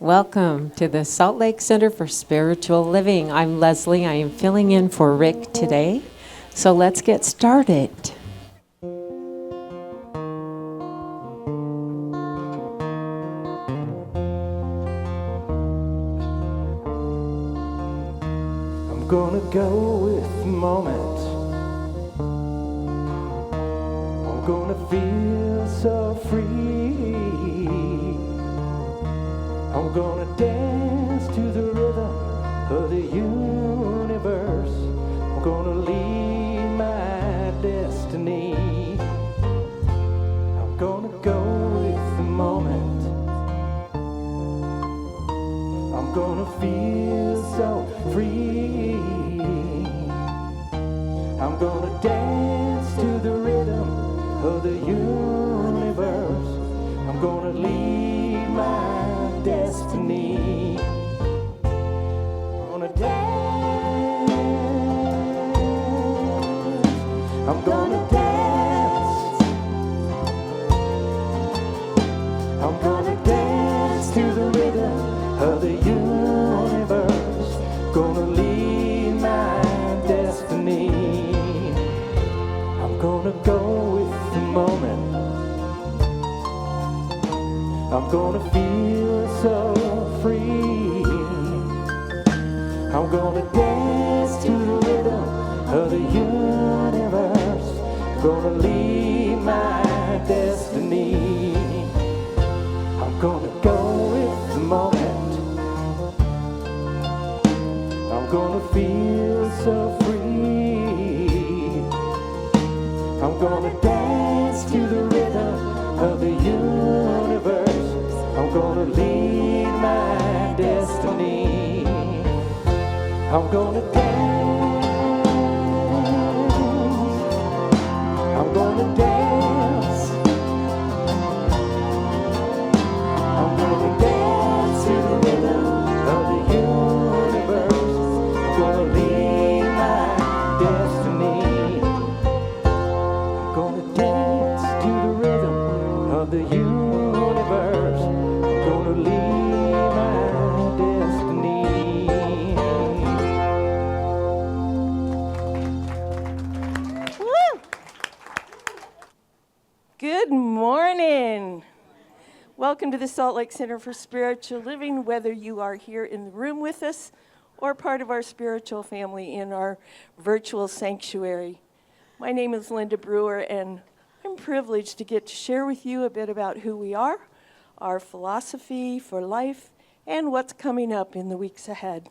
Welcome to the Salt Lake Center for Spiritual Living. I'm Leslie. I am filling in for Rick today. So let's get started. I'm gonna go with the moment. I'm gonna feel so free. I'm gonna dance to the rhythm of the universe. I'm gonna lead my destiny. I'm gonna go with the moment. I'm gonna feel so free. I'm gonna dance to the rhythm of the universe. I'm gonna lead my destiny. I'm gonna dance. I'm gonna dance. I'm gonna dance to the rhythm of the universe. Gonna lead my destiny. I'm gonna go with the moment. I'm gonna feel so free. I'm gonna dance to the rhythm of the universe. Gonna lead my destiny. I'm gonna go with the moment. I'm gonna feel so free. I'm gonna dance to the rhythm of the universe. I'm gonna lead my destiny. I'm gonna dance. I'm gonna dance. I'm gonna dance to the rhythm of the universe. I'm gonna lead my destiny. I'm gonna dance to the rhythm of the universe. I'm gonna lead my destiny. Woo! Good morning. Welcome to the Salt Lake Center for Spiritual Living, whether you are here in the room with us or part of our spiritual family in our virtual sanctuary. My name is Linda Brewer, and I'm privileged to get to share with you a bit about who we are, our philosophy for life, and what's coming up in the weeks ahead.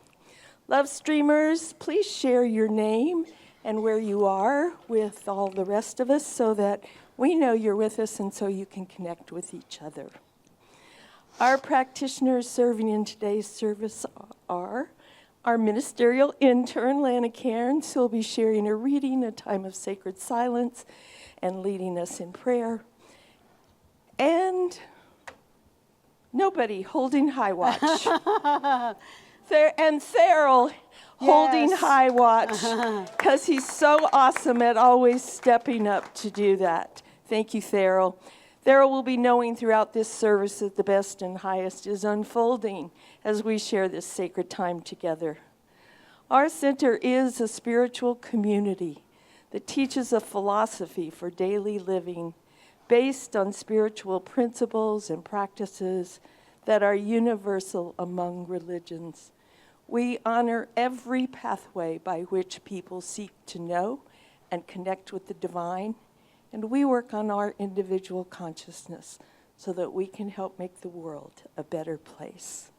Love streamers, please share your name and where you are with all the rest of us so that we know you're with us and so you can connect with each other. Our practitioners serving in today's service are our ministerial intern, Lana Cairns, who will be sharing a reading, a time of sacred silence, and leading us in prayer. And nobody holding high watch. And Therrell holding Yes. high watch because he's so awesome at always stepping up to do that. Thank you, Therrell. Therrell will be knowing throughout this service that the best and highest is unfolding as we share this sacred time together. Our center is a spiritual community that teaches a philosophy for daily living based on spiritual principles and practices that are universal among religions. We honor every pathway by which people seek to know and connect with the divine, and we work on our individual consciousness so that we can help make the world a better place.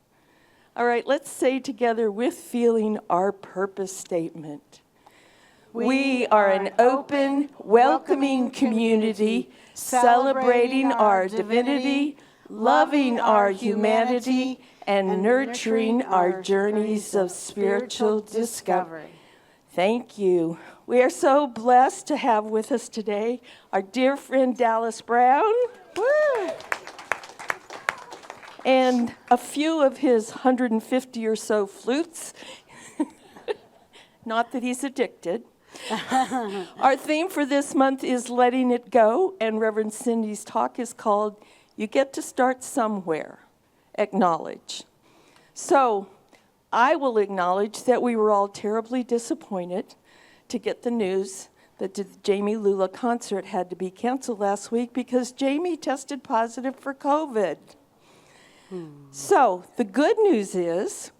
All right, let's say together with feeling our purpose statement. We are an open, welcoming community celebrating our divinity, loving our humanity, and nurturing our journeys of spiritual discovery. Thank you. We are so blessed to have with us today our dear friend Dallas Brown. Woo! And a few of his 150 or so flutes. Not that he's addicted. Our theme for this month is letting it go, and Reverend Cindy's talk is called You Get to Start Somewhere, Acknowledge. So I will acknowledge that we were all terribly disappointed to get the news that the Jamie Lula concert had to be canceled last week because Jamie tested positive for COVID. So the good news is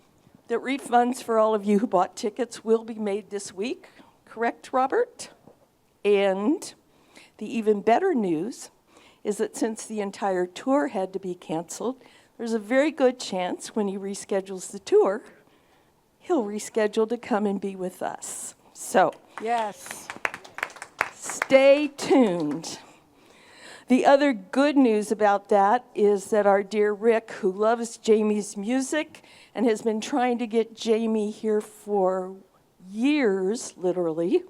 that refunds for all of you who bought tickets will be made this week. Correct, Robert? And the even better news is that since the entire tour had to be canceled, there's a very good chance when he reschedules the tour, he'll reschedule to come and be with us. So, Yes. stay tuned. The other good news about that is that our dear Rick, who loves Jamie's music and has been trying to get Jamie here for years, literally,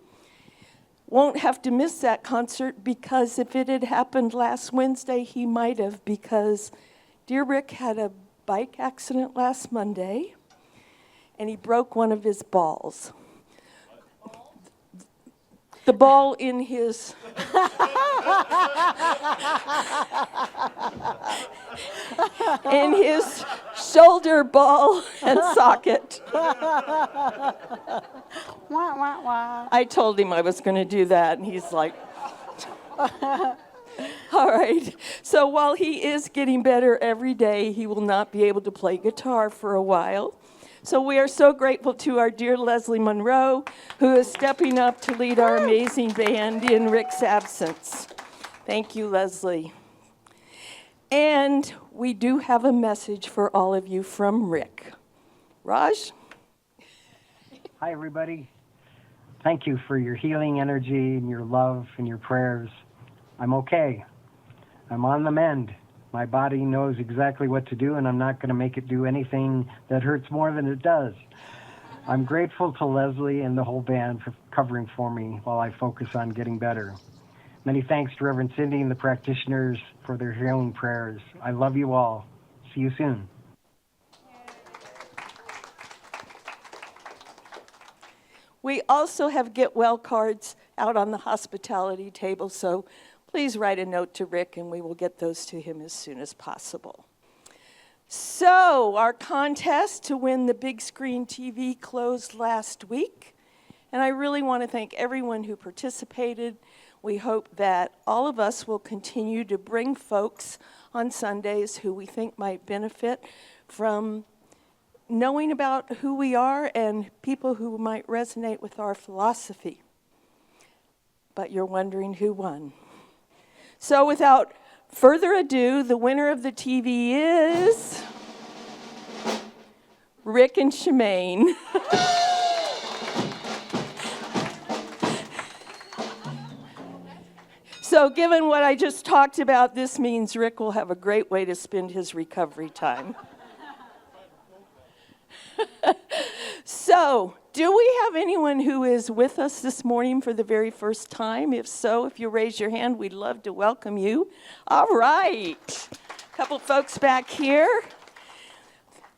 won't have to miss that concert because if it had happened last Wednesday, he might have, because dear Rick had a bike accident last Monday and he broke one of his balls. The ball in his shoulder ball and socket. Wah, wah, wah. I told him I was going to do that, and he's like, all right. So while he is getting better every day, he will not be able to play guitar for a while. So we are so grateful to our dear Leslie Monroe, who is stepping up to lead our amazing band in Rick's absence. Thank you, Leslie. And we do have a message for all of you from Rick. Raj? Hi, everybody. Thank you for your healing energy and your love and your prayers. I'm okay. I'm on the mend. My body knows exactly what to do, and I'm not going to make it do anything that hurts more than it does. I'm grateful to Leslie and the whole band for covering for me while I focus on getting better. Many thanks to Reverend Cindy and the practitioners for their healing prayers. I love you all. See you soon. We also have get well cards out on the hospitality table, so please write a note to Rick and we will get those to him as soon as possible. So, our contest to win the big screen TV closed last week, and I really want to thank everyone who participated. We hope that all of us will continue to bring folks on Sundays who we think might benefit from knowing about who we are and people who might resonate with our philosophy. But you're wondering who won. So without further ado, the winner of the TV is Rick and Shemaine. So given what I just talked about, this means Rick will have a great way to spend his recovery time. So, do we have anyone who is with us this morning for the very first time? If so, if you raise your hand, we'd love to welcome you. All right. A couple folks back here.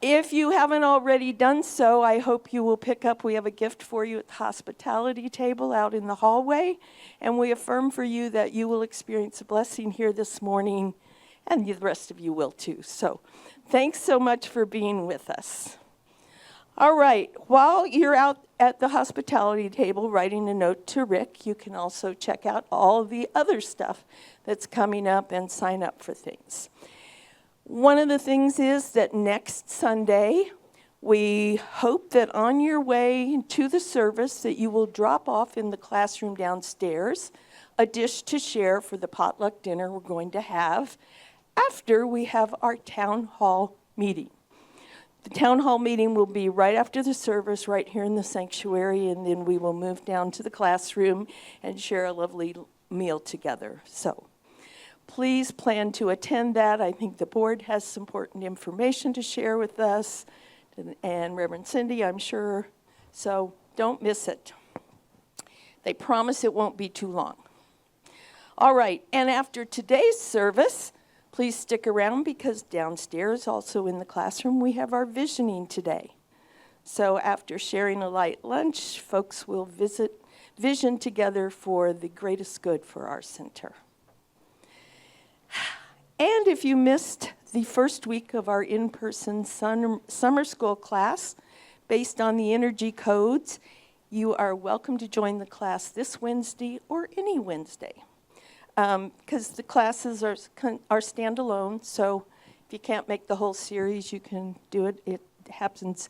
If you haven't already done so, I hope you will pick up. We have a gift for you at the hospitality table out in the hallway. And we affirm for you that you will experience a blessing here this morning, and the rest of you will too. So, thanks so much for being with us. All right, while you're out at the hospitality table writing a note to Rick, you can also check out all of the other stuff that's coming up and sign up for things. One of the things is that next Sunday, we hope that on your way to the service that you will drop off in the classroom downstairs a dish to share for the potluck dinner we're going to have after we have our town hall meeting. The town hall meeting will be right after the service, right here in the sanctuary, and then we will move down to the classroom and share a lovely meal together. So please plan to attend that. I think the board has some important information to share with us, and Reverend Cindy, I'm sure. So don't miss it. They promise it won't be too long. All right, and after today's service, please stick around because downstairs, also in the classroom, we have our visioning today. So after sharing a light lunch, folks will vision together for the greatest good for our center. And if you missed the first week of our in-person summer school class based on the energy codes. You are welcome to join the class this Wednesday or any Wednesday, because the classes are standalone, so if you can't make the whole series, you can do it. It happens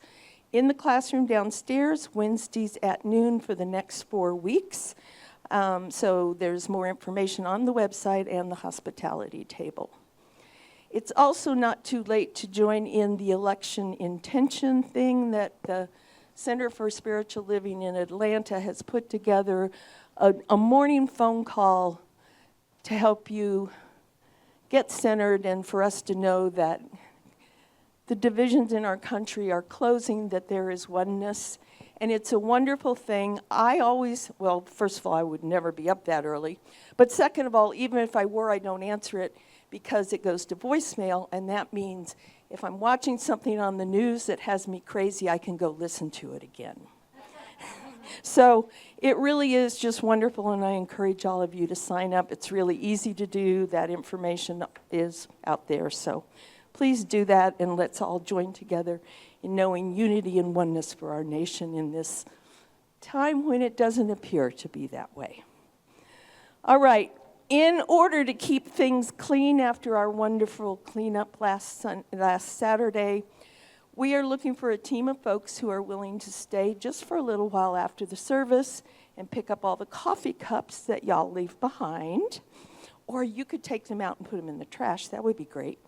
in the classroom downstairs, Wednesdays at noon for the next 4 weeks. So there's more information on the website and the hospitality table. It's also not too late to join in the election intention thing that the Center for Spiritual Living in Atlanta has put together, a morning phone call to help you get centered and for us to know that the divisions in our country are closing, that there is oneness. And it's a wonderful thing. Well, first of all, I would never be up that early. But second of all, even if I were, I don't answer it because it goes to voicemail. And that means if I'm watching something on the news that has me crazy, I can go listen to it again. So it really is just wonderful, and I encourage all of you to sign up. It's really easy to do. That information is out there. So please do that, and let's all join together in knowing unity and oneness for our nation in this time when it doesn't appear to be that way. All right. In order to keep things clean after our wonderful cleanup last Saturday, we are looking for a team of folks who are willing to stay just for a little while after the service and pick up all the coffee cups that y'all leave behind. Or you could take them out and put them in the trash. That would be great.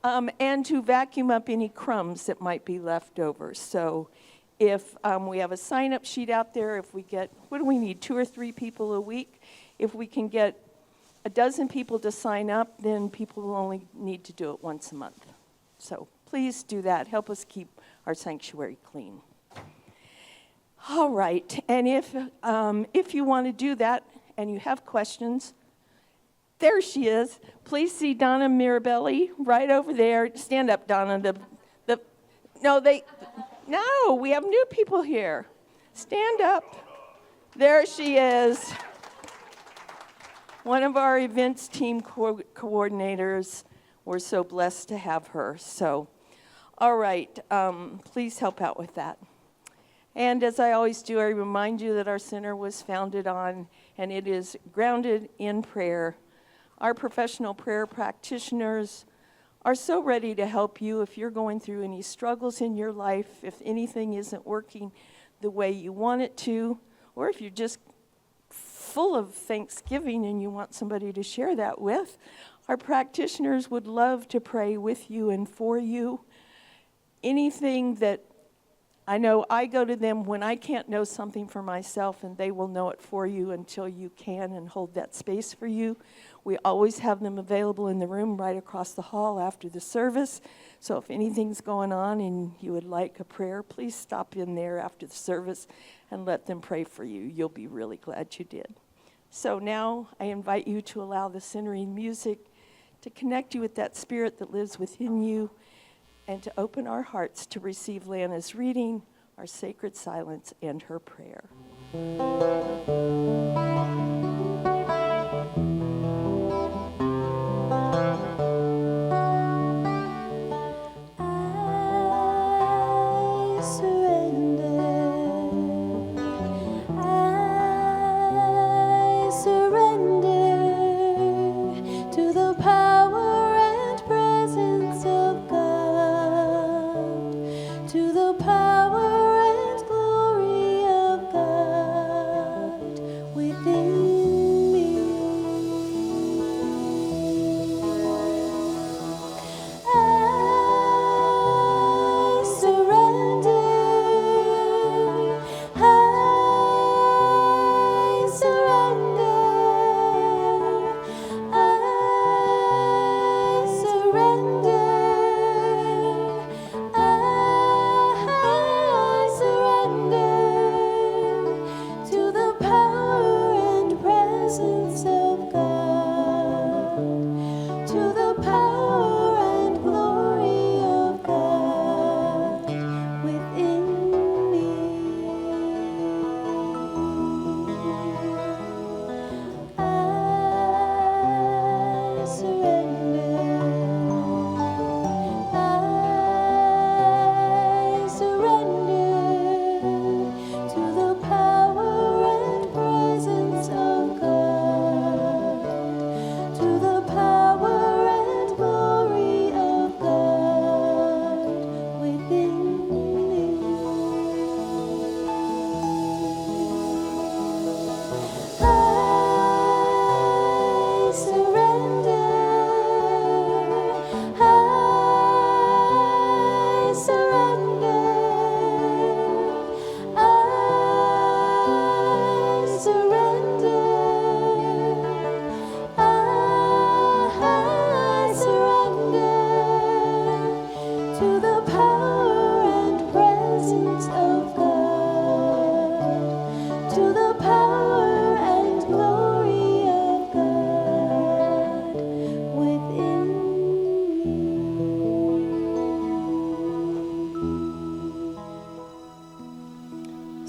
And to vacuum up any crumbs that might be left over. So if we have a sign-up sheet out there, if we get, what do we need, 2 or 3 people a week? If we can get a dozen people to sign up, then people will only need to do it once a month. So please do that. Help us keep our sanctuary clean. All right. And if you want to do that and you have questions, there she is. Please see Donna Mirabelli right over there. Stand up, Donna. No, we have new people here. Stand up. There she is. One of our events team coordinators. We're so blessed to have her. So, all right, please help out with that. And as I always do, I remind you that our center was founded on, and it is grounded in prayer. Our professional prayer practitioners are so ready to help you if you're going through any struggles in your life, if anything isn't working the way you want it to, or if you're just full of thanksgiving and you want somebody to share that with. Our practitioners would love to pray with you and for you. Anything that I know, I go to them when I can't know something for myself, and they will know it for you until you can and hold that space for you. We always have them available in the room right across the hall after the service. So if anything's going on and you would like a prayer, please stop in there after the service and let them pray for you. You'll be really glad you did. So now I invite you to allow the centering music to connect you with that spirit that lives within you, and to open our hearts to receive Lana's reading, our sacred silence, and her prayer. We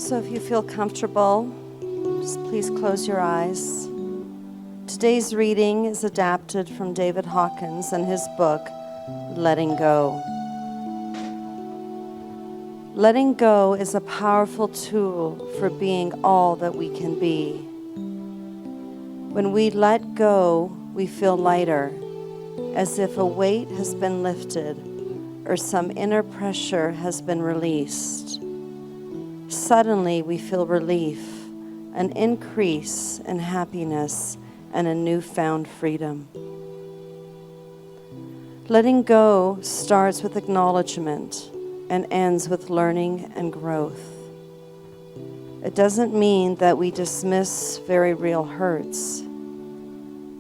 So if you feel comfortable, just please close your eyes. Today's reading is adapted from David Hawkins and his book, Letting Go. Letting go is a powerful tool for being all that we can be. When we let go, we feel lighter, as if a weight has been lifted or some inner pressure has been released. Suddenly, we feel relief, an increase in happiness, and a newfound freedom. Letting go starts with acknowledgement and ends with learning and growth. It doesn't mean that we dismiss very real hurts,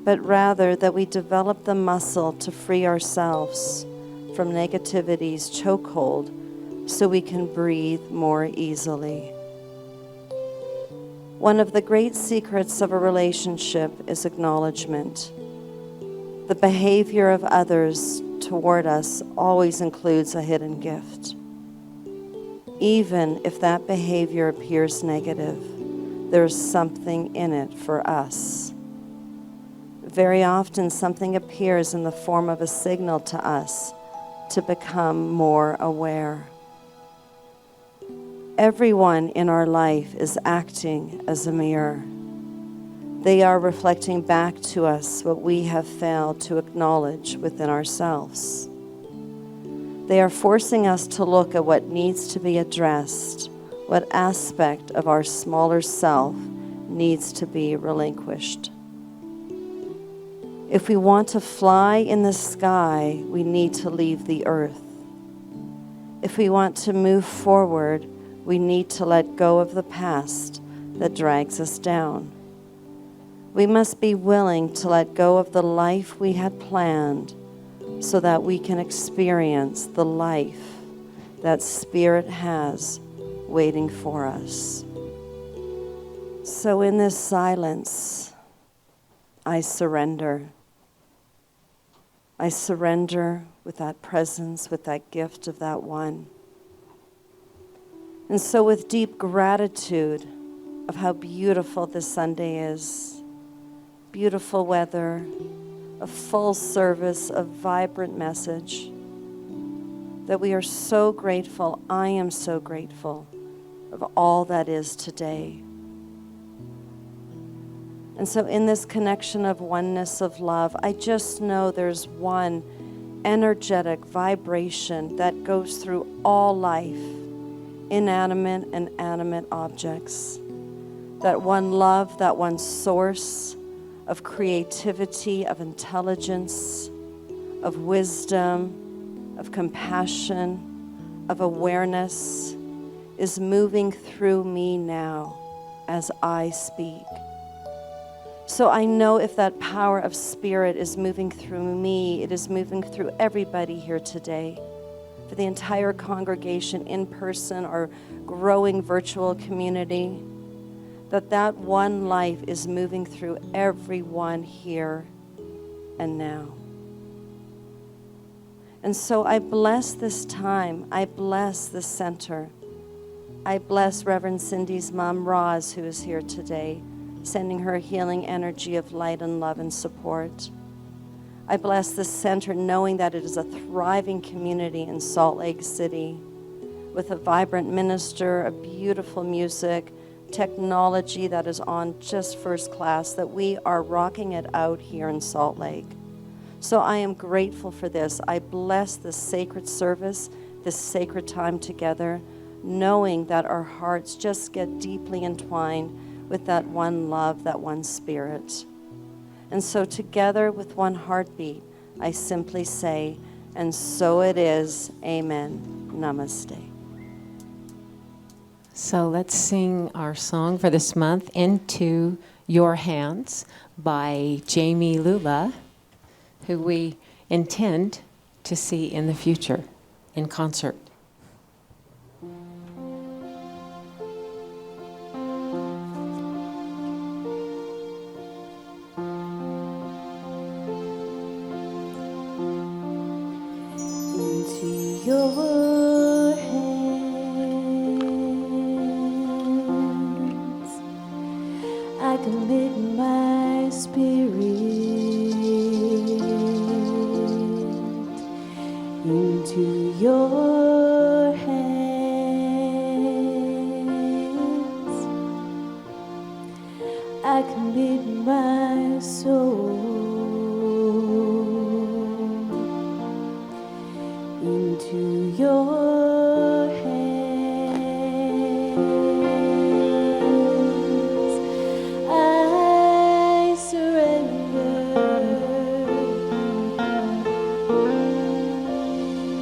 but rather that we develop the muscle to free ourselves from negativity's chokehold so we can breathe more easily. One of the great secrets of a relationship is acknowledgement. The behavior of others toward us always includes a hidden gift. Even if that behavior appears negative, there's something in it for us. Very often, something appears in the form of a signal to us to become more aware. Everyone in our life is acting as a mirror. They are reflecting back to us what we have failed to acknowledge within ourselves. They are forcing us to look at what needs to be addressed, what aspect of our smaller self needs to be relinquished. If we want to fly in the sky, we need to leave the earth. If we want to move forward, we need to let go of the past that drags us down. We must be willing to let go of the life we had planned so that we can experience the life that Spirit has waiting for us. So in this silence, I surrender. I surrender with that presence, with that gift of that one. And so with deep gratitude of how beautiful this Sunday is, beautiful weather, a full service, a vibrant message, that we are so grateful, I am so grateful of all that is today. And so in this connection of oneness of love, I just know there's one energetic vibration that goes through all life, inanimate and animate objects. That one love, that one source of creativity, of intelligence, of wisdom, of compassion, of awareness is moving through me now as I speak. So I know if that power of Spirit is moving through me, it is moving through everybody here today. For the entire congregation in person or growing virtual community, that one life is moving through everyone here and now. And so I bless this time. I bless this center. I bless Reverend Cindy's mom, Roz, who is here today, sending her healing energy of light and love and support. I bless this center knowing that it is a thriving community in Salt Lake City with a vibrant minister, a beautiful music, technology that is on just first class, that we are rocking it out here in Salt Lake. So I am grateful for this. I bless this sacred service, this sacred time together, knowing that our hearts just get deeply entwined with that one love, that one Spirit. And so together with one heartbeat, I simply say, and so it is, amen, namaste. So let's sing our song for this month, Into Your Hands, by Jamie Lula, who we intend to see in the future in concert. Into your hands commit my spirit into your hands. I commit my soul into your hands. I surrender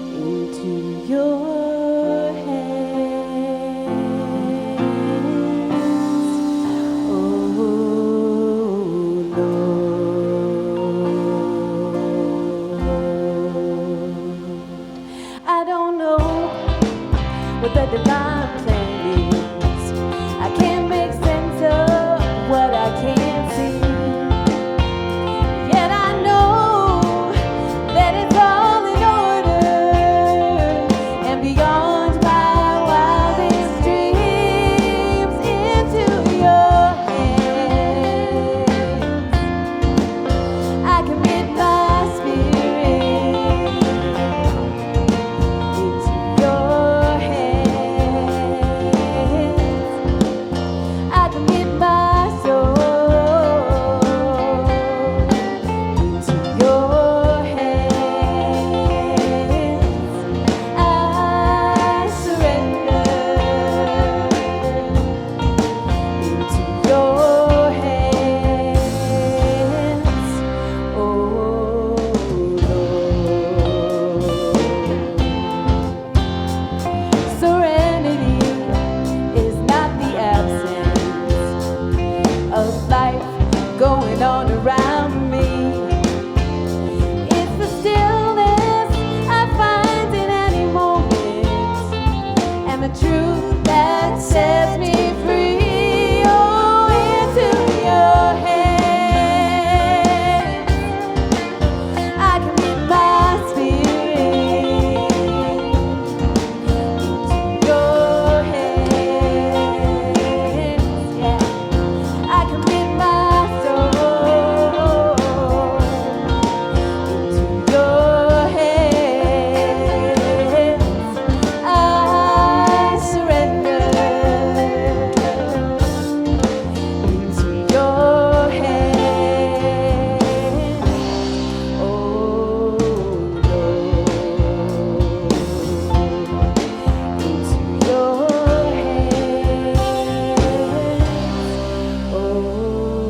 into your hands. Oh Lord, I don't know what the divine plan is. I can't make sense of what I can't see. Yet I know that it's all in order and beyond my wildest dreams. Into your hands I commit my spirit. Into your hands I commit my soul. Into your hands I surrender. Into your hands, oh Lord. Serenity is not the absence of life going on around me. It's the stillness I find in any moment and the truth that sets me free. Oh, into your hands I commit my spirit. Into your hands, yeah, I commit my soul. Into your hands I surrender. Into your hands, oh Lord. Into your hands, oh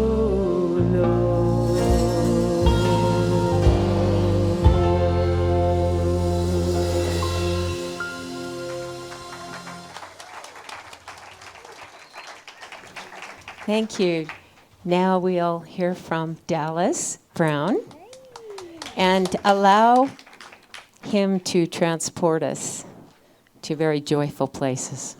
Thank you. Now we'll hear from Dallas Brown and allow him to transport us to very joyful places.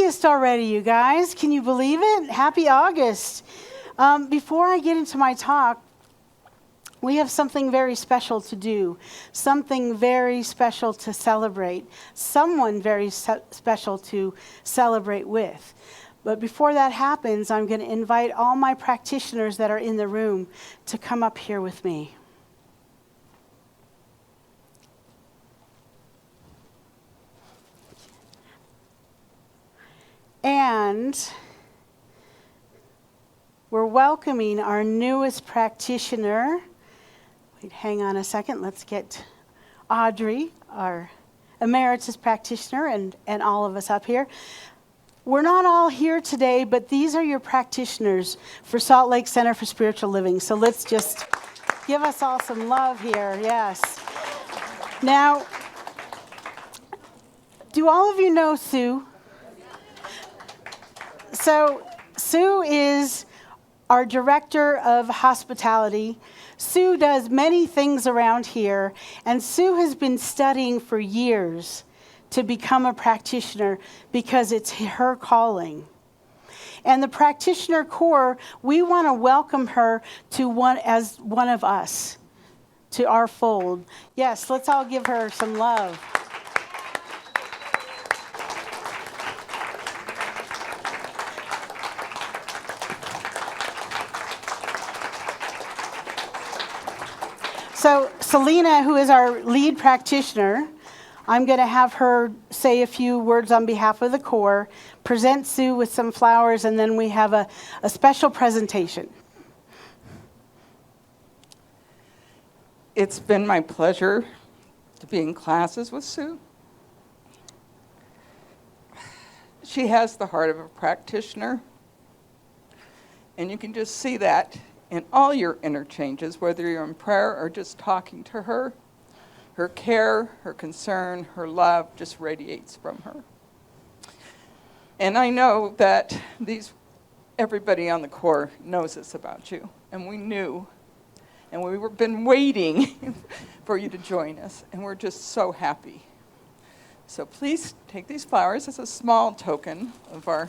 August already, you guys. Can you believe it? Happy August. Before I get into my talk, we have something very special to do, something very special to celebrate, someone very special to celebrate with. But before that happens, I'm going to invite all my practitioners that are in the room to come up here with me. And we're welcoming our newest practitioner. Wait, hang on a second. Let's get Audrey, our emeritus practitioner, and all of us up here. We're not all here today, but these are your practitioners for Salt Lake Center for Spiritual Living. So let's just give us all some love here. Yes. Now, do all of you know Sue? So Sue is our director of hospitality. Sue does many things around here, and Sue has been studying for years to become a practitioner because it's her calling. And the practitioner corps, we want to welcome her to one of us, to our fold. Yes, let's all give her some love. So Selena, who is our lead practitioner, I'm going to have her say a few words on behalf of the corps, present Sue with some flowers, and then we have a special presentation. It's been my pleasure to be in classes with Sue. She has the heart of a practitioner, and you can just see that in all your interchanges, whether you're in prayer or just talking to her. Her care, her concern, her love just radiates from her. And I know that everybody on the corps knows this about you, and we knew, and we've been waiting for you to join us, and we're just so happy. So please take these flowers as a small token of our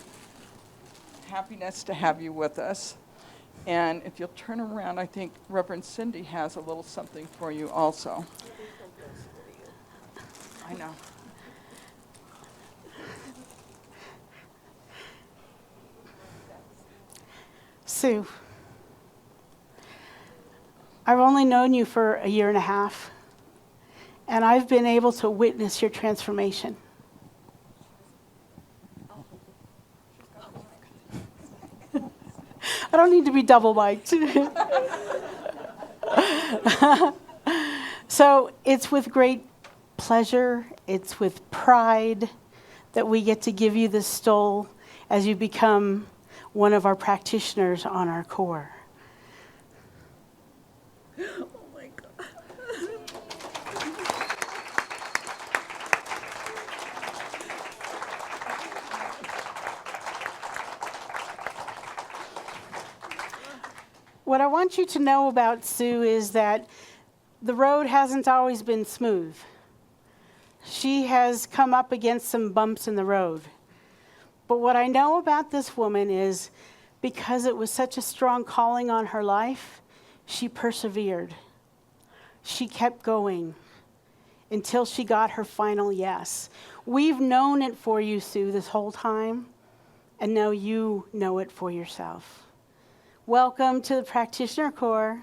happiness to have you with us. And if you'll turn around, I think Reverend Cindy has a little something for you also. I know. Sue, I've only known you for a year and a half, and I've been able to witness your transformation. I don't need to be double mic'd. So it's with great pleasure, it's with pride that we get to give you this stole as you become one of our practitioners on our corps. Oh my God. What I want you to know about Sue is that the road hasn't always been smooth. She has come up against some bumps in the road. But what I know about this woman is because it was such a strong calling on her life, she persevered. She kept going until she got her final yes. We've known it for you, Sue, this whole time, and now you know it for yourself. Welcome to the Practitioner Corps.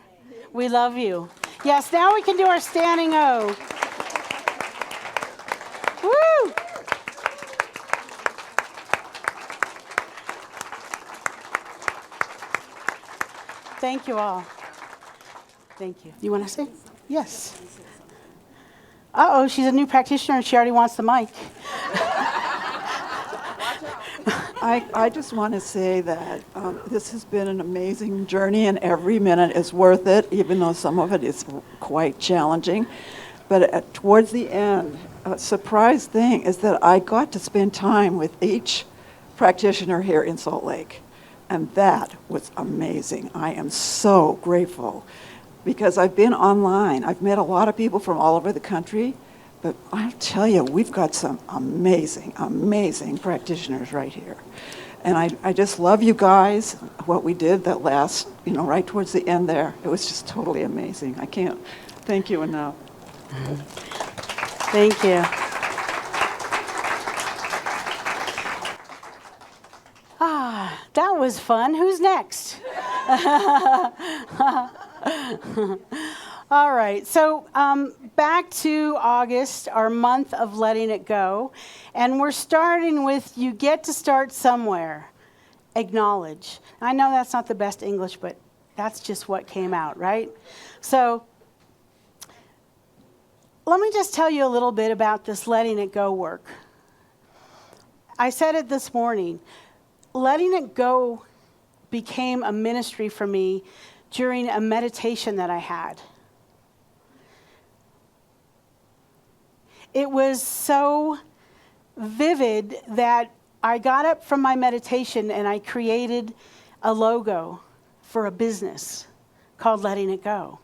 We love you. Yes, now we can do our standing O. Woo! Thank you all. Thank you. You want to say? Yes. Uh-oh, she's a new practitioner and she already wants the mic. I just want to say that this has been an amazing journey, and every minute is worth it, even though some of it is quite challenging. But towards the end, a surprise thing is that I got to spend time with each practitioner here in Salt Lake, and that was amazing. I am so grateful because I've been online. I've met a lot of people from all over the country, But I'll tell you, we've got some amazing, amazing practitioners right here. And I just love you guys, what we did that last, right towards the end there. It was just totally amazing. I can't thank you enough. Thank you. That was fun. Who's next? All right, so back to August, our month of letting it go. And we're starting with, you get to start somewhere. Acknowledge. I know that's not the best English, but that's just what came out, right? So let me just tell you a little bit about this letting it go work. I said it this morning. Letting it go became a ministry for me during a meditation that I had. It was so vivid that I got up from my meditation and I created a logo for a business called Letting It Go.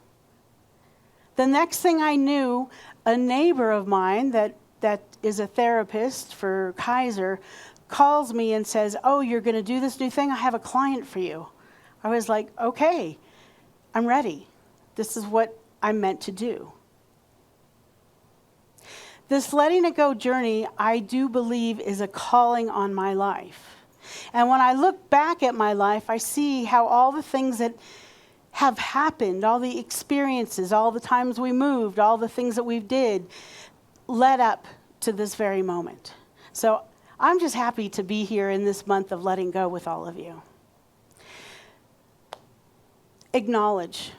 The next thing I knew, a neighbor of mine that is a therapist for Kaiser calls me and says, "Oh, you're going to do this new thing? I have a client for you." I was like, "Okay, I'm ready. This is what I'm meant to do." This letting it go journey, I do believe, is a calling on my life. And when I look back at my life, I see how all the things that have happened, all the experiences, all the times we moved, all the things that we did, led up to this very moment. So I'm just happy to be here in this month of letting go with all of you. Acknowledge.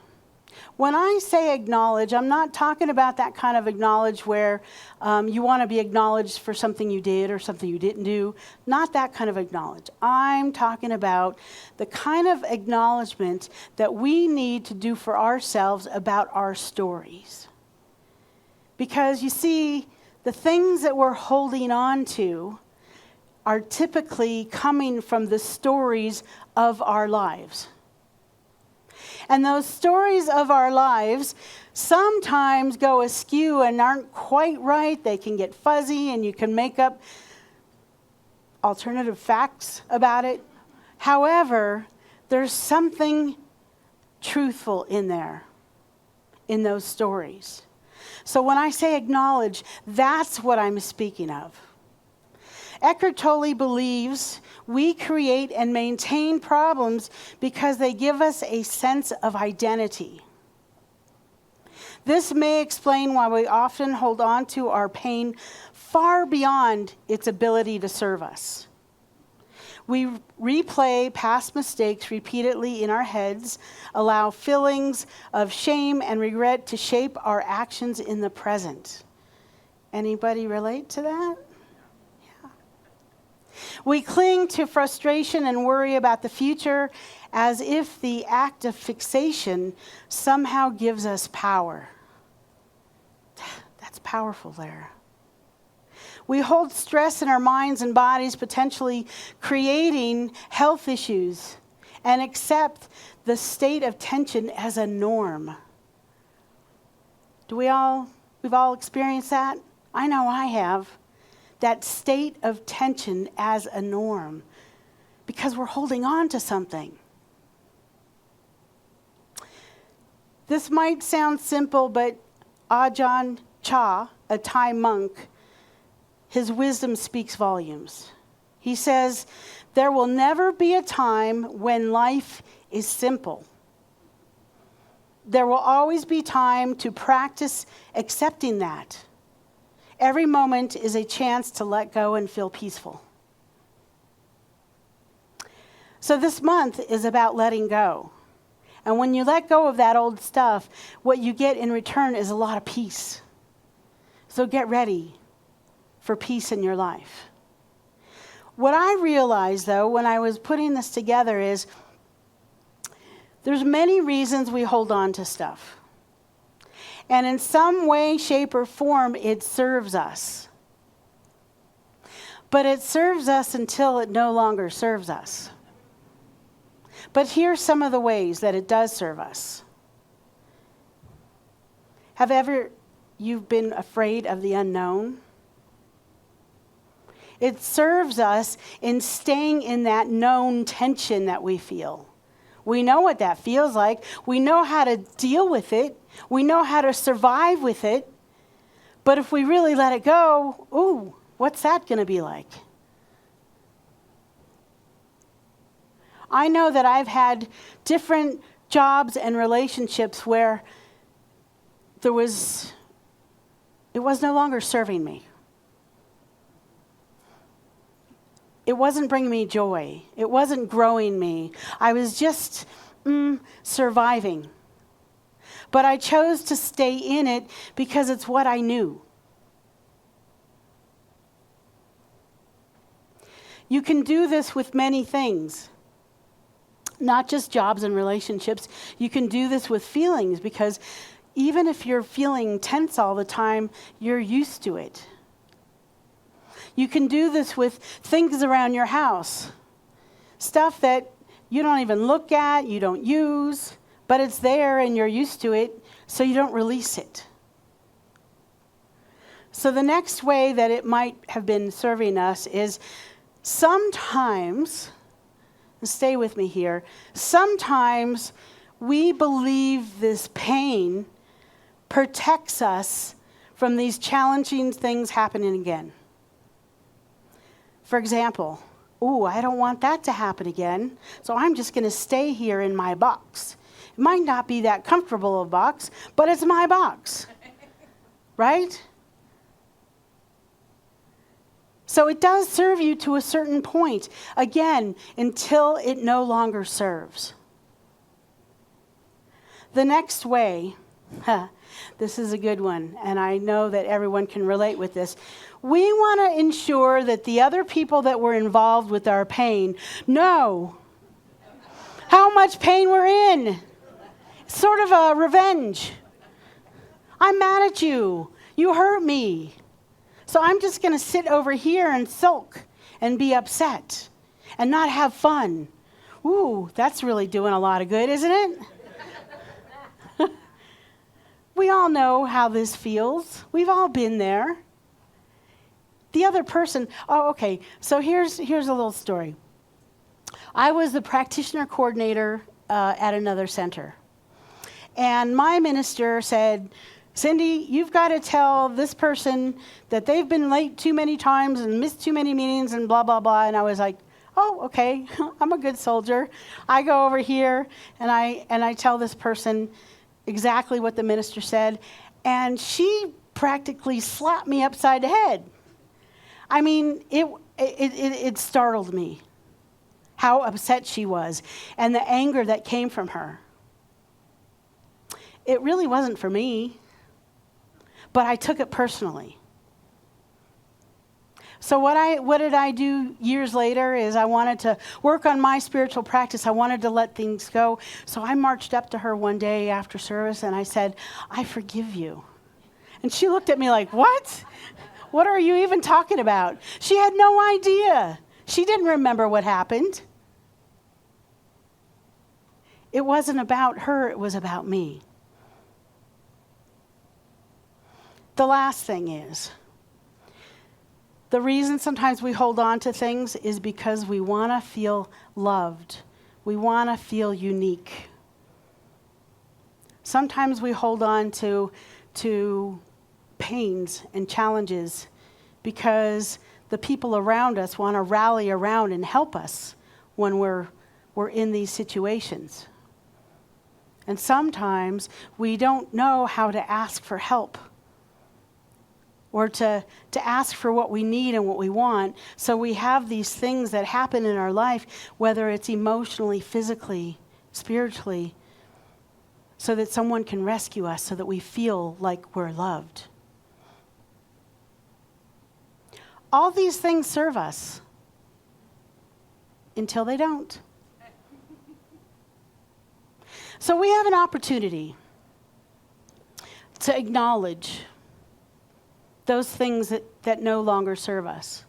When I say acknowledge, I'm not talking about that kind of acknowledge where you want to be acknowledged for something you did or something you didn't do. Not that kind of acknowledge. I'm talking about the kind of acknowledgement that we need to do for ourselves about our stories. Because you see, the things that we're holding on to are typically coming from the stories of our lives. And those stories of our lives sometimes go askew and aren't quite right. They can get fuzzy and you can make up alternative facts about it. However, there's something truthful in there, in those stories. So when I say acknowledge, that's what I'm speaking of. Eckhart Tolle believes we create and maintain problems because they give us a sense of identity. This may explain why we often hold on to our pain far beyond its ability to serve us. We replay past mistakes repeatedly in our heads, allow feelings of shame and regret to shape our actions in the present. Anybody relate to that? We cling to frustration and worry about the future as if the act of fixation somehow gives us power. That's powerful there. We hold stress in our minds and bodies, potentially creating health issues, and accept the state of tension as a norm. We've all experienced that? I know I have. That state of tension as a norm because we're holding on to something. This might sound simple, but Ajahn Chah, a Thai monk, his wisdom speaks volumes. He says, "There will never be a time when life is simple. There will always be time to practice accepting that. Every moment is a chance to let go and feel peaceful." So this month is about letting go. And when you let go of that old stuff, what you get in return is a lot of peace. So get ready for peace in your life. What I realized, though, when I was putting this together is there's many reasons we hold on to stuff. And in some way, shape, or form, it serves us. But it serves us until it no longer serves us. But here's some of the ways that it does serve us. Have you've been afraid of the unknown? It serves us in staying in that known tension that we feel. We know what that feels like. We know how to deal with it. We know how to survive with it. But if we really let it go, ooh, what's that going to be like? I know that I've had different jobs and relationships where it was no longer serving me. It wasn't bringing me joy. It wasn't growing me. I was just surviving. But I chose to stay in it because it's what I knew. You can do this with many things, not just jobs and relationships. You can do this with feelings, because even if you're feeling tense all the time, you're used to it. You can do this with things around your house, stuff that you don't even look at, you don't use, but it's there and you're used to it, so you don't release it. So the next way that it might have been serving us is sometimes, stay with me here, sometimes we believe this pain protects us from these challenging things happening again. For example, I don't want that to happen again, so I'm just going to stay here in my box. It might not be that comfortable a box, but it's my box, right? So it does serve you to a certain point, again, until it no longer serves. The next way, this is a good one, and I know that everyone can relate with this. We want to ensure that the other people that were involved with our pain know how much pain we're in. It's sort of a revenge. I'm mad at you. You hurt me. So I'm just going to sit over here and sulk and be upset and not have fun. Ooh, that's really doing a lot of good, isn't it? We all know how this feels. We've all been there. The other person, okay, so here's a little story. I was the practitioner coordinator at another center. And my minister said, Cindy, you've got to tell this person that they've been late too many times and missed too many meetings and blah, blah, blah. And I was like, oh, okay, I'm a good soldier. I go over here and I tell this person exactly what the minister said. And she practically slapped me upside the head. I mean, it startled me how upset she was and the anger that came from her. It really wasn't for me, but I took it personally. So what did I do years later is I wanted to work on my spiritual practice. I wanted to let things go. So I marched up to her one day after service and I said, I forgive you. And she looked at me like, what? What are you even talking about? She had no idea. She didn't remember what happened. It wasn't about her, it was about me. The last thing is, the reason sometimes we hold on to things is because we want to feel loved. We want to feel unique. Sometimes we hold on to pains and challenges because the people around us want to rally around and help us when we're in these situations. And sometimes we don't know how to ask for help or to ask for what we need and what we want. So we have these things that happen in our life, whether it's emotionally, physically, spiritually, so that someone can rescue us, so that we feel like we're loved. All these things serve us until they don't. So we have an opportunity to acknowledge those things that no longer serve us.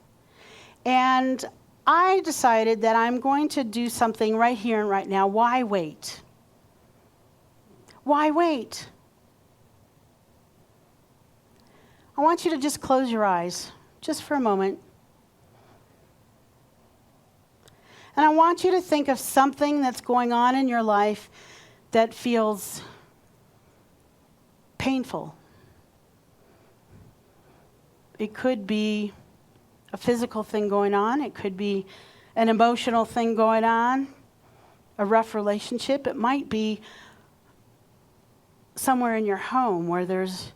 And I decided that I'm going to do something right here and right now. Why wait? Why wait? I want you to just close your eyes, just for a moment. And I want you to think of something that's going on in your life that feels painful. It could be a physical thing going on. It could be an emotional thing going on, a rough relationship. It might be somewhere in your home where there's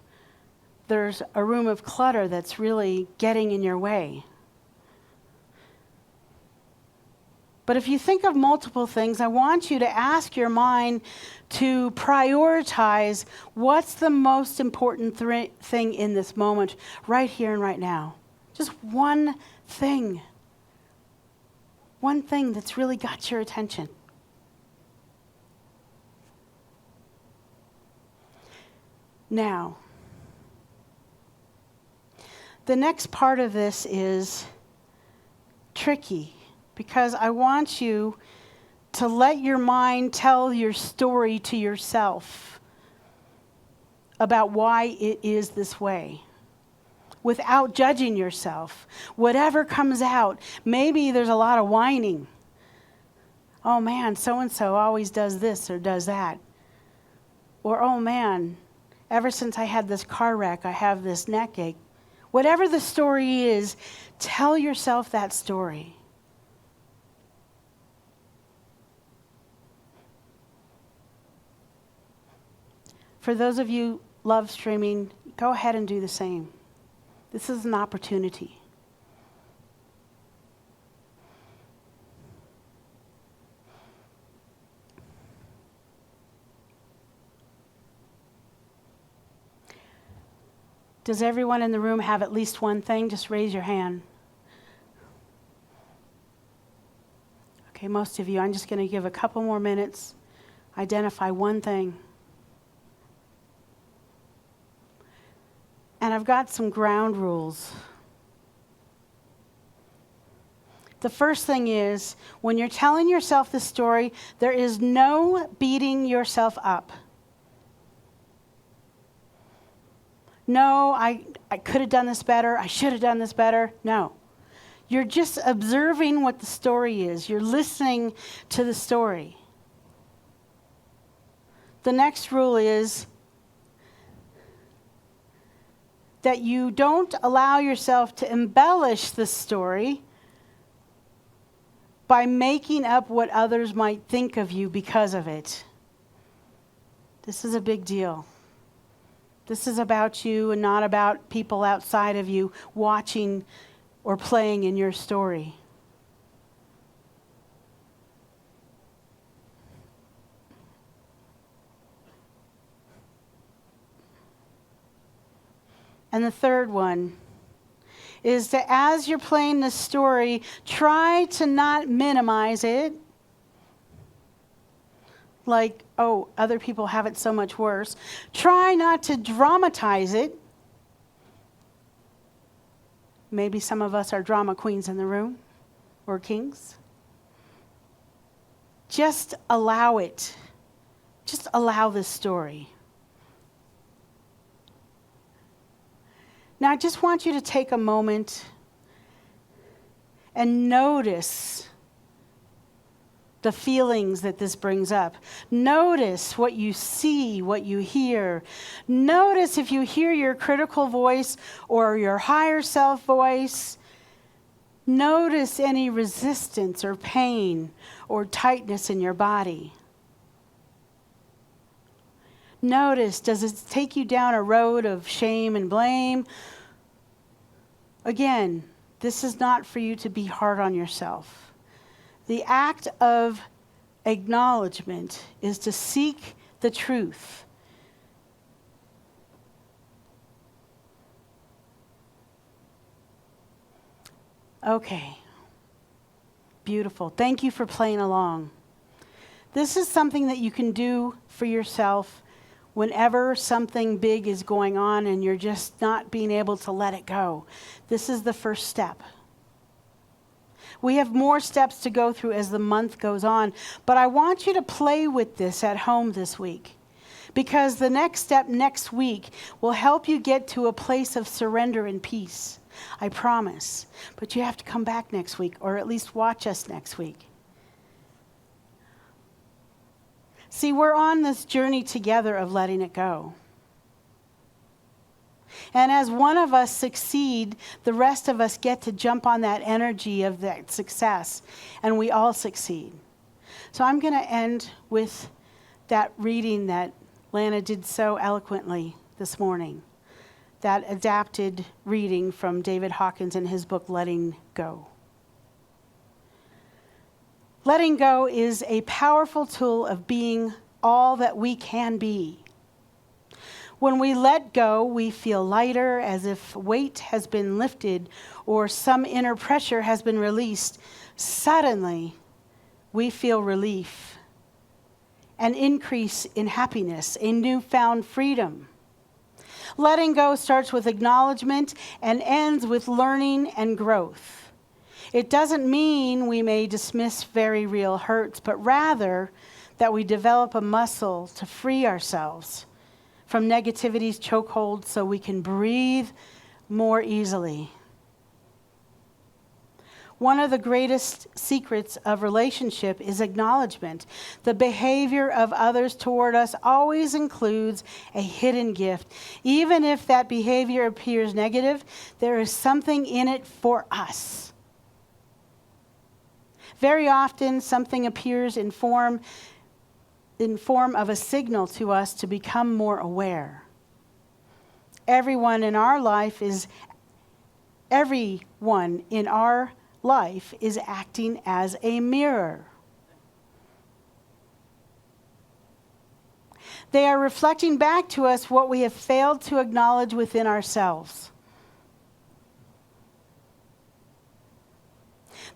a room of clutter that's really getting in your way. But if you think of multiple things, I want you to ask your mind to prioritize what's the most important thing in this moment, right here and right now. Just one thing. One thing that's really got your attention. Now, the next part of this is tricky, because I want you to let your mind tell your story to yourself about why it is this way, without judging yourself. Whatever comes out, maybe there's a lot of whining. Oh man, so-and-so always does this or does that. Or, oh man, ever since I had this car wreck, I have this neck ache. Whatever the story is, tell yourself that story. For those of you love streaming, go ahead and do the same. This is an opportunity. Does everyone in the room have at least one thing? Just raise your hand. Okay, most of you. I'm just going to give a couple more minutes. Identify one thing. And I've got some ground rules. The first thing is, when you're telling yourself this story, there is no beating yourself up. No, I could have done this better. I should have done this better. No. You're just observing what the story is. You're listening to the story. The next rule is that you don't allow yourself to embellish the story by making up what others might think of you because of it. This is a big deal. This is about you and not about people outside of you watching or playing in your story. And the third one is that as you're playing this story, try to not minimize it. Like, oh, other people have it so much worse. Try not to dramatize it. Maybe some of us are drama queens in the room, or kings. Just allow it. Just allow this story. Now, I just want you to take a moment and notice the feelings that this brings up. Notice what you see, what you hear. Notice if you hear your critical voice or your higher self voice. Notice any resistance or pain or tightness in your body. Notice, does it take you down a road of shame and blame? Again, this is not for you to be hard on yourself. The act of acknowledgement is to seek the truth. Okay. Beautiful. Thank you for playing along. This is something that you can do for yourself whenever something big is going on and you're just not being able to let it go. This is the first step. We have more steps to go through as the month goes on, but I want you to play with this at home this week, because the next step next week will help you get to a place of surrender and peace. I promise. But you have to come back next week, or at least watch us next week. See, we're on this journey together of letting it go. And as one of us succeed, the rest of us get to jump on that energy of that success, and we all succeed. So I'm going to end with that reading that Lana did so eloquently this morning, that adapted reading from David Hawkins in his book, Letting Go. Letting go is a powerful tool of being all that we can be. When we let go, we feel lighter, as if weight has been lifted or some inner pressure has been released. Suddenly, we feel relief, an increase in happiness, a newfound freedom. Letting go starts with acknowledgement and ends with learning and growth. It doesn't mean we may dismiss very real hurts, but rather that we develop a muscle to free ourselves from negativity's chokehold so we can breathe more easily. One of the greatest secrets of relationship is acknowledgement. The behavior of others toward us always includes a hidden gift. Even if that behavior appears negative, there is something in it for us. Very often, something appears in form of a signal to us to become more aware. Everyone in our life is acting as a mirror. They are reflecting back to us what we have failed to acknowledge within ourselves.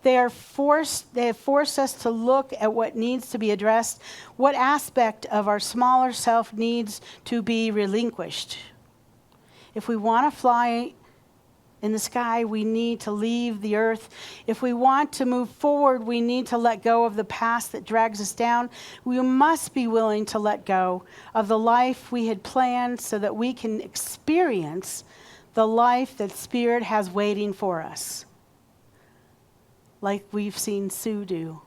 They have forced us to look at what needs to be addressed, what aspect of our smaller self needs to be relinquished. If we want to fly in the sky, we need to leave the earth. If we want to move forward, we need to let go of the past that drags us down. We must be willing to let go of the life we had planned so that we can experience the life that Spirit has waiting for us, like we've seen Sue do.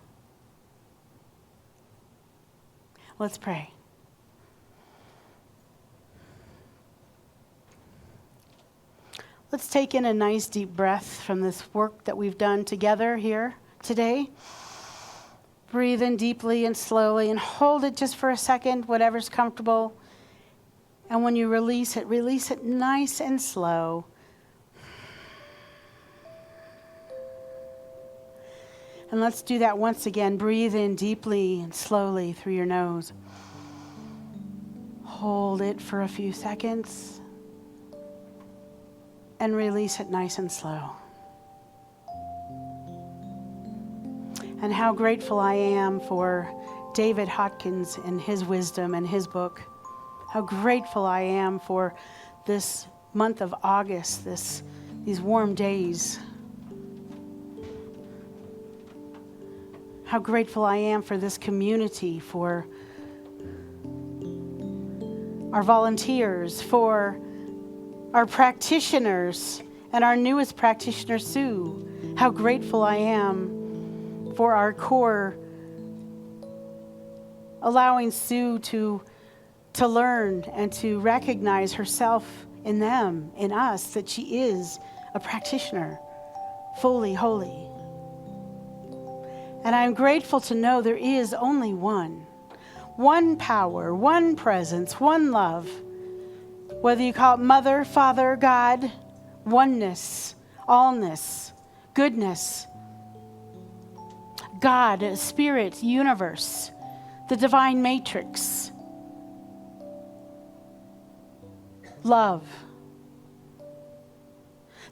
Let's pray. Let's take in a nice deep breath from this work that we've done together here today. Breathe in deeply and slowly and hold it just for a second, whatever's comfortable. And when you release it nice and slow. And let's do that once again. Breathe in deeply and slowly through your nose. Hold it for a few seconds. And release it nice and slow. And how grateful I am for David Hawkins and his wisdom and his book. How grateful I am for this month of August, these warm days. How grateful I am for this community, for our volunteers, for our practitioners, and our newest practitioner, Sue. How grateful I am for our core, allowing Sue to learn and to recognize herself in them, in us, that she is a practitioner, fully holy. And I'm grateful to know there is only one power, one presence, one love. Whether you call it Mother, Father, God, oneness, allness, goodness, God, Spirit, universe, the divine matrix, love.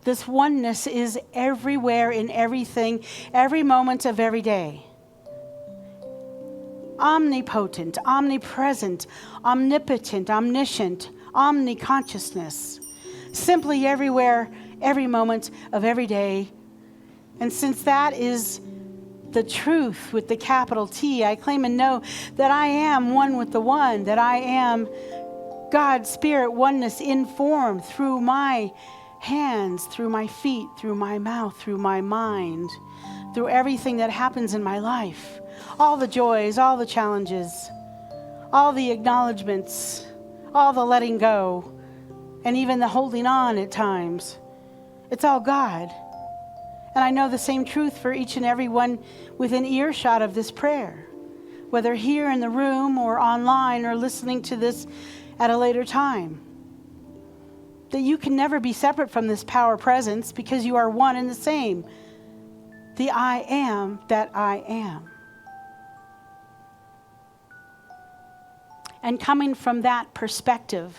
This oneness is everywhere in everything, every moment of every day. Omnipotent, omnipresent, omnipotent, omniscient, omniconsciousness. Simply everywhere, every moment of every day. And since that is the truth with the capital T. I claim and know that I am one with the one, that I am God's Spirit oneness in form through my hands, through my feet, through my mouth, through my mind, through everything that happens in my life. All the joys, all the challenges, all the acknowledgments, all the letting go, and even the holding on at times. It's all God. And I know the same truth for each and every one within earshot of this prayer, whether here in the room or online or listening to this at a later time. That you can never be separate from this power presence because you are one and the same. The I am that I am. And coming from that perspective,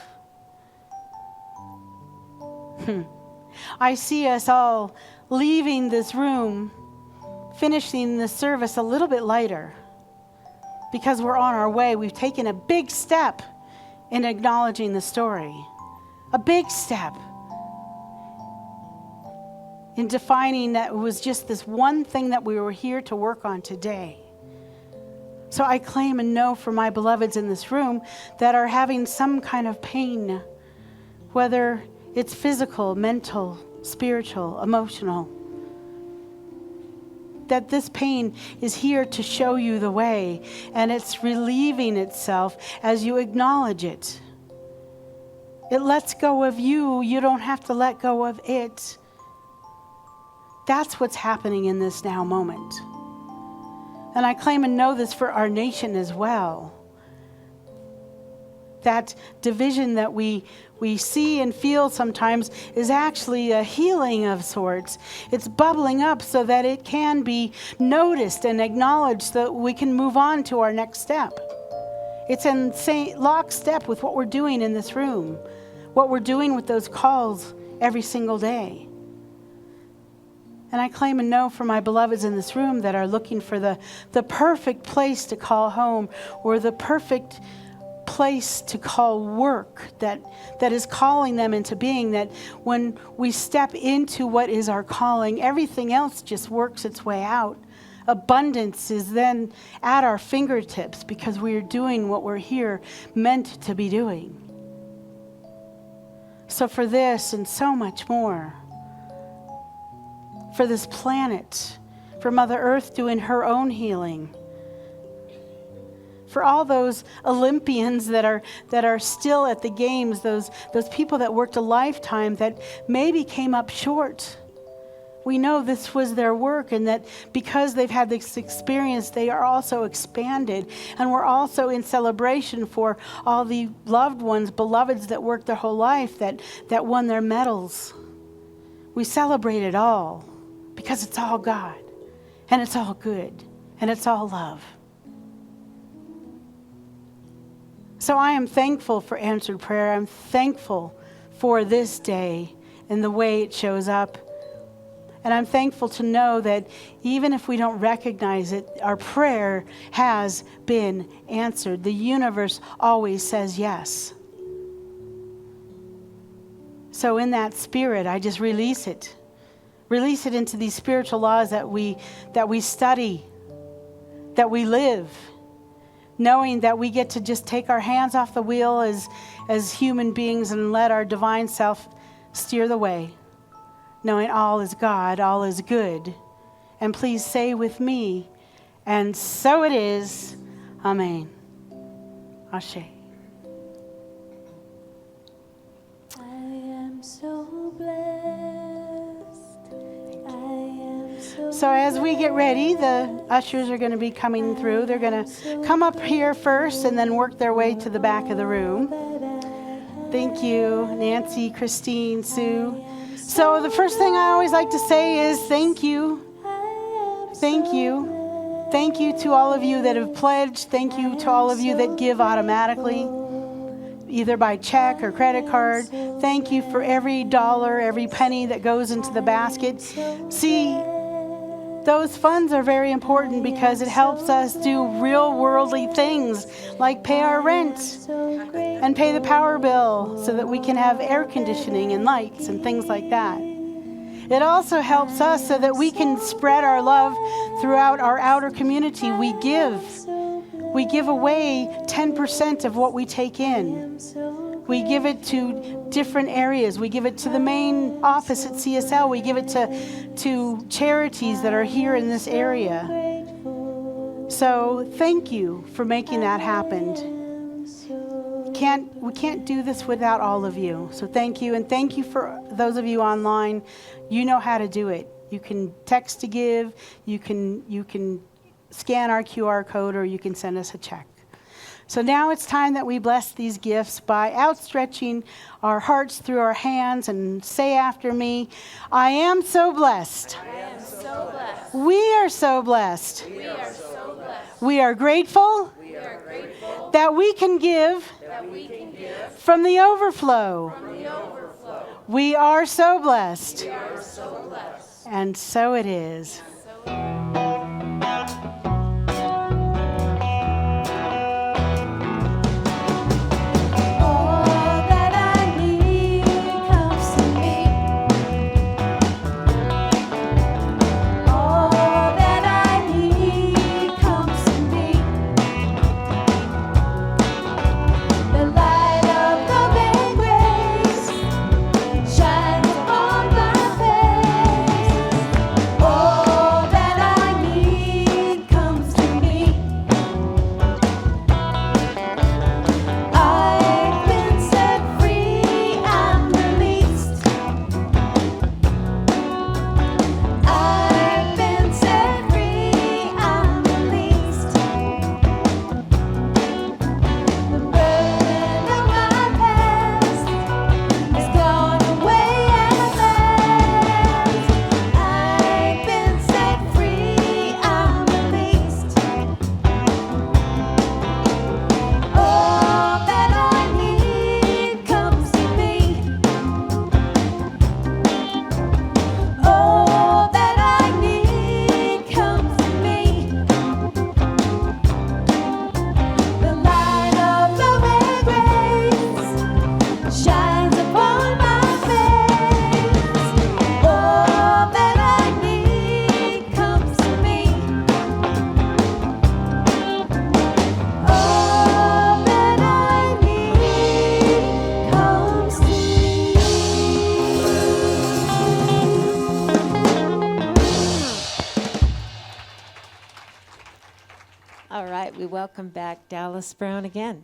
I see us all leaving this room, finishing the service a little bit lighter because we're on our way. We've taken a big step in acknowledging the story, a big step in defining that it was just this one thing that we were here to work on today. So I claim and know for my beloveds in this room that are having some kind of pain, whether it's physical, mental, spiritual, emotional, that this pain is here to show you the way, and it's relieving itself as you acknowledge it. It lets go of you. You don't have to let go of it. That's what's happening in this now moment. And I claim and know this for our nation as well. That division that we see and feel sometimes is actually a healing of sorts. It's bubbling up so that it can be noticed and acknowledged so that we can move on to our next step. It's in lockstep with what we're doing in this room, what we're doing with those calls every single day. And I claim and know for my beloveds in this room that are looking for the perfect place to call home, or the perfect place to call work that is calling them into being, that when we step into what is our calling, everything else just works its way out. Abundance is then at our fingertips because we are doing what we're here meant to be doing. So for this and so much more, for this planet, for Mother Earth doing her own healing, for all those Olympians that are still at the games, those people that worked a lifetime that maybe came up short. We know this was their work, and that because they've had this experience, they are also expanded. And we're also in celebration for all the loved ones, beloveds that worked their whole life, that won their medals. We celebrate it all because it's all God, and it's all good, and it's all love. So I am thankful for answered prayer. I'm thankful for this day and the way it shows up. And I'm thankful to know that even if we don't recognize it, our prayer has been answered. The universe always says yes. So in that spirit, I just release it. Release it into these spiritual laws that we study, that we live, knowing that we get to just take our hands off the wheel as human beings and let our divine self steer the way, knowing all is God, all is good. And please say with me, and so it is. Amen. Ashe. I am so blessed. So as we get ready, the ushers are going to be coming through. They're going to come up here first and then work their way to the back of the room. Thank you, Nancy, Christine, Sue. So the first thing I always like to say is thank you. Thank you. Thank you to all of you that have pledged. Thank you to all of you that give automatically, either by check or credit card. Thank you for every dollar, every penny that goes into the basket. See, those funds are very important because it helps us do real worldly things like pay our rent and pay the power bill so that we can have air conditioning and lights and things like that. It also helps us so that we can spread our love throughout our outer community. We give. We give away 10% of what we take in. We give it to different areas. We give it to the main office at CSL. We give it to charities that are here in this area. So thank you for making that happen. We can't do this without all of you. So thank you, and thank you for those of you online. You know how to do it. You can text to give, you can scan our QR code, or you can send us a check. So now it's time that we bless these gifts by outstretching our hearts through our hands and say after me, I am so blessed. I am so blessed. We are so blessed. We are so blessed. We are grateful, We are grateful that we can give, that we can give from the overflow. from the overflow. We are so blessed. We are so blessed. And so it is. All that I need comes to me. All that I need comes to me. The light of loving grace shines upon my face. All that I need comes to me. I've been set free and released. I've been set free and released. The burden of my past has gone away at last. I've been set free and released. All that I need comes to me. All that I need comes to me. The light of loving grace shines upon my face. All that I need comes to me. All that I need comes to me. All right, we welcome back Dallas Brown again.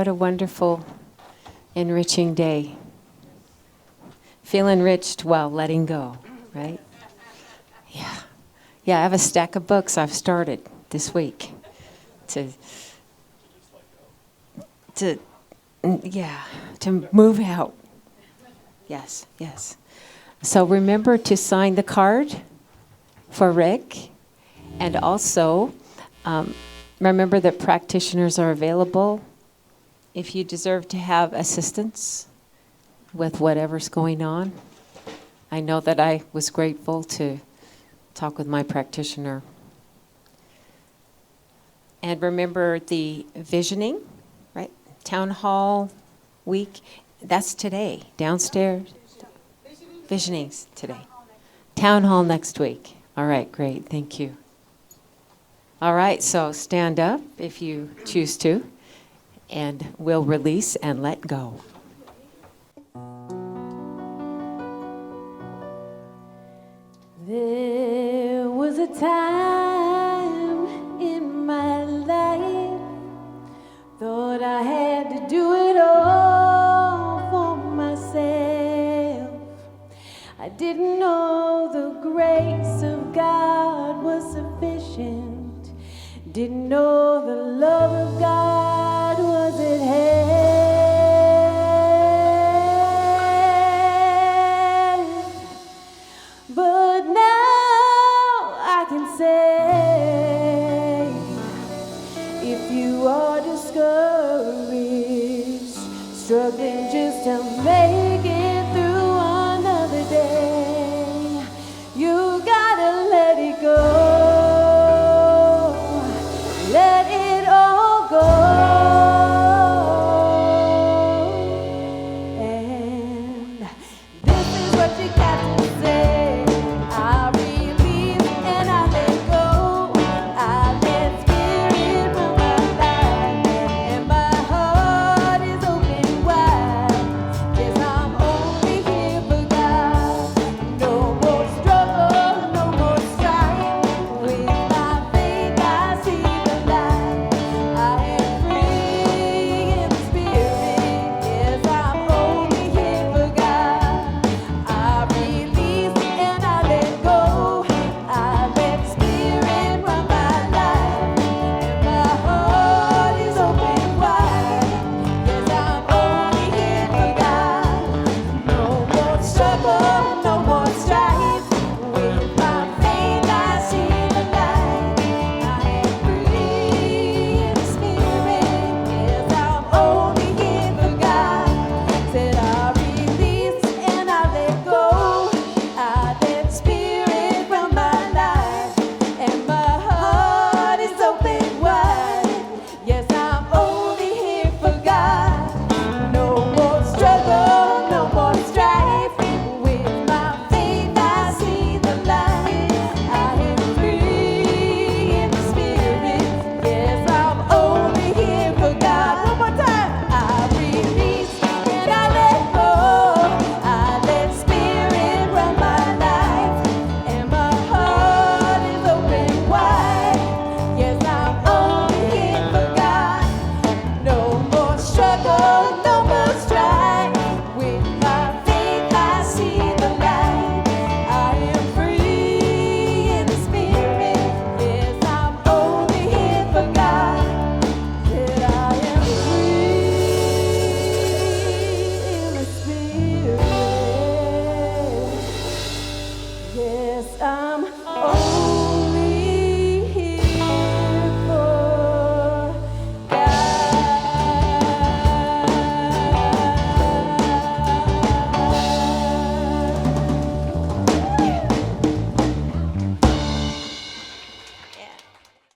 What a wonderful, enriching day. Feel enriched while letting go, right? Yeah. Yeah, I have a stack of books I've started this week to move out. Yes, yes. So remember to sign the card for Rick. And also, remember that practitioners are available if you deserve to have assistance with whatever's going on. I know that I was grateful to talk with my practitioner. And remember the visioning, right? Town Hall week, that's today, downstairs. Visioning's today. Town Hall next week. All right, great, thank you. All right, so stand up if you choose to, and we'll release and let go. There was a time in my life, thought I had to do it all for myself. I didn't know the grace of God was sufficient, didn't know the love of God was at hand. But now I can say, if you are discouraged, struggling just to make it through another day, you gotta let it go. Let it all go. And this is what you got to say. I release and I let go. I let spirit run my life, and my heart is open wide. Yes, I'm only here for God. No more struggle, no more strife. With my faith, I see the light. I am free in the spirit. Yes, I'm only here for God. I release and I let go. I let spirit run my life, and my heart is open wide. Yes, I'm only here for God. No more struggle, no more strife. With my faith, I see the light. I am free in the spirit. Yes, I'm only here for God. Said I release and I let go. I let spirit run my life, and my heart is open wide. Yes, I'm only here for God. No more struggle, no more strife. With my faith, I see the light. I am free in the spirit. Yes, I'm only here for God. One more time. I release and I let go. I let spirit run my life, and my heart is open wide. Yes, I'm only here for God. No more struggle, no more strife. With my faith, I see the light. I am free in the spirit. Yes, I'm only here for God. Said I am free in the spirit. Yes, I'm